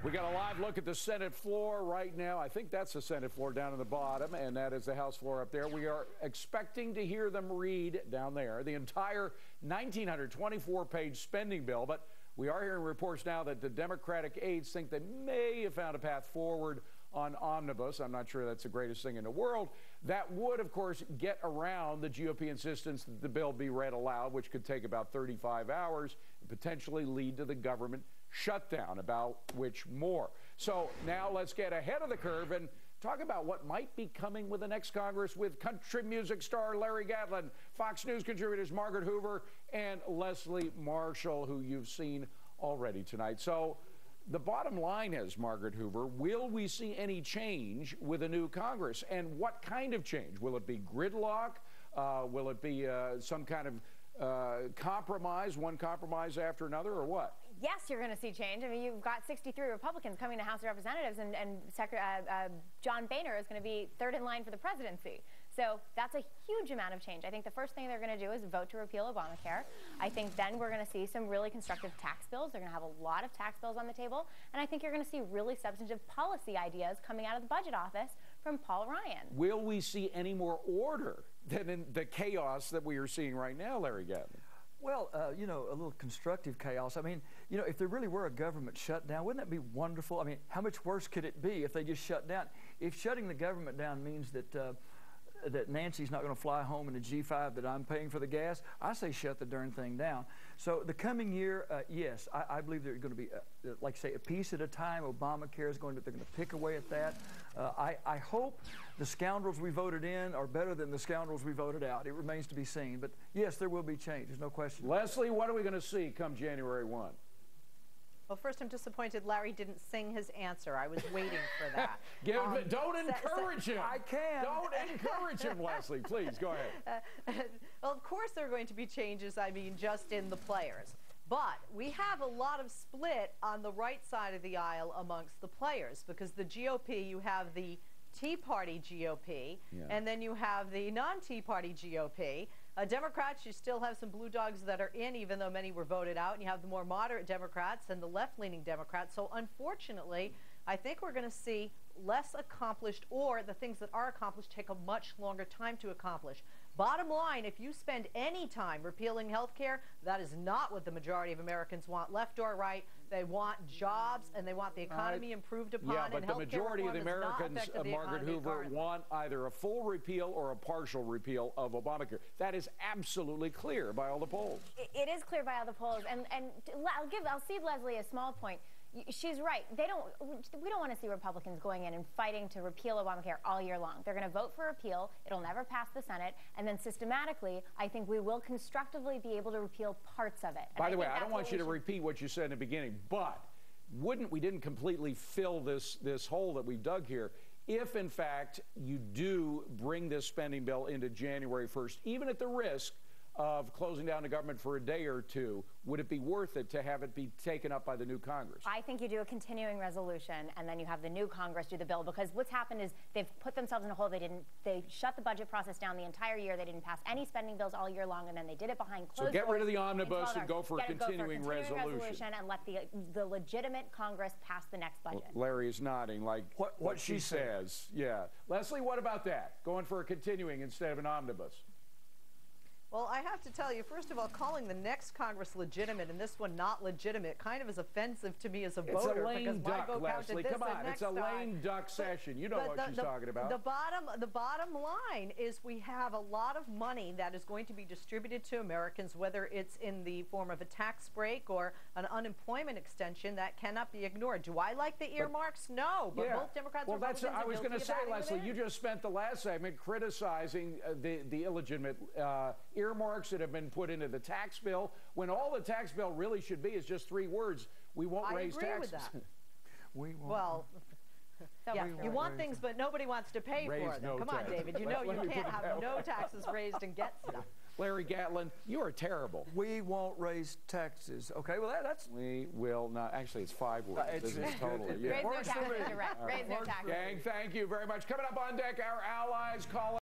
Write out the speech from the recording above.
We got a live look at the Senate floor right now. I think that's the Senate floor down in the bottom, and that is the House floor up there. We are expecting to hear them read down there the entire 1,924-page spending bill, but we are hearing reports now that the Democratic aides think they may have found a path forward on omnibus. I'm not sure that's the greatest thing in the world. That would, of course, get around the GOP insistence that the bill be read aloud, which could take about 35 hours and potentially lead to the government shutdown, about which more. So now let's get ahead of the curve and talk about what might be coming with the next Congress with country music star Larry Gatlin, Fox News contributors Margaret Hoover and Leslie Marshall, who you've seen already tonight. So the bottom line is, Margaret Hoover, will we see any change with a new Congress? And what kind of change? Will it be gridlock? Will it be some kind of compromise, one compromise after another, or what? Yes, you're going to see change. I mean, you've got 63 Republicans coming to House of Representatives, and John Boehner is going to be third in line for the presidency. So that's a huge amount of change. I think the first thing they're going to do is vote to repeal Obamacare. I think then we're going to see some really constructive tax bills. They're going to have a lot of tax bills on the table. And I think you're going to see really substantive policy ideas coming out of the budget office from Paul Ryan. Will we see any more order than in the chaos that we are seeing right now, Larry Gatlin? Well, you know, a little constructive chaos. I mean, you know, if there really were a government shutdown, wouldn't that be wonderful? I mean, how much worse could it be if they just shut down? If shutting the government down means that that Nancy's not going to fly home in a G5 that I'm paying for the gas, I say shut the darn thing down. So the coming year, yes, I believe they're going to be, like say, a piece at a time. Obamacare is going to, they're going to pick away at that. I hope the scoundrels we voted in are better than the scoundrels we voted out. It remains to be seen. But yes, there will be change. There's no question. Leslie, what are we going to see come January 1? Well, first, I'm disappointed Larry didn't sing his answer. I was waiting for that. Don't encourage him. I can. Don't encourage him, Leslie. Please, go ahead. Well, of course there are going to be changes, I mean, just in the players. But we have a lot of split on the right side of the aisle amongst the players, because the GOP, you have the Tea Party GOP, and then you have the non-Tea Party GOP. Democrats, you still have some blue dogs that are in, even though many were voted out, and you have the more moderate Democrats and the left-leaning Democrats. So unfortunately, I think we're going to see less accomplished, or the things that are accomplished take a much longer time to accomplish. Bottom line, if you spend any time repealing health care, that is not what the majority of Americans want, left or right. They want jobs, and they want the economy improved upon. Yeah, but the majority of the Americans, Margaret Hoover, want either a full repeal or a partial repeal of Obamacare. That is absolutely clear by all the polls. It is clear by all the polls, and I'll cede Leslie a small point. She's right. We don't want to see Republicans going in and fighting to repeal Obamacare all year long. They're going to vote for repeal. It'll never pass the Senate. And then systematically, I think we will constructively be able to repeal parts of it. By the way, I don't want you to repeat what you said in the beginning, but we didn't completely fill this hole that we dug here. If, in fact, you do bring this spending bill into January 1st, even at the risk of closing down the government for a day or two, would it be worth it to have it be taken up by the new Congress? I think you do a continuing resolution, and then you have the new Congress do the bill, because what's happened is they've put themselves in a hole. They shut the budget process down the entire year. They didn't pass any spending bills all year long, and then they did it behind closed doors. So get rid of the omnibus and go for a continuing resolution. And let the legitimate Congress pass the next budget. Well, Larry is nodding like what she says. Yeah. Leslie, what about that? Going for a continuing instead of an omnibus? Well, I have to tell you, first of all, calling the next Congress legitimate and this one not legitimate kind of is offensive to me as a voter. It's a lame duck, Leslie. Come on, it's a lame duck session. You know what she's talking about. The bottom line is we have a lot of money that is going to be distributed to Americans, whether it's in the form of a tax break or an unemployment extension, that cannot be ignored. Do I like the earmarks? No, but both Democrats and Republicans I was going to say, Leslie, you just spent the last segment criticizing the illegitimate earmarks that have been put into the tax bill, when all the tax bill really should be is just 3 words: we won't raise taxes. I agree with that. We won't. Well, yeah, you want things, but nobody wants to pay for them. Come on, David. You know you can't have no taxes raised and get stuff. Larry Gatlin, you are terrible. We won't raise taxes. Okay, well, that's... We will not. Actually, it's 5 words. This is totally... Raise no taxes, you're right. Raise no taxes. Gang, thank you very much. Coming up on deck, our allies call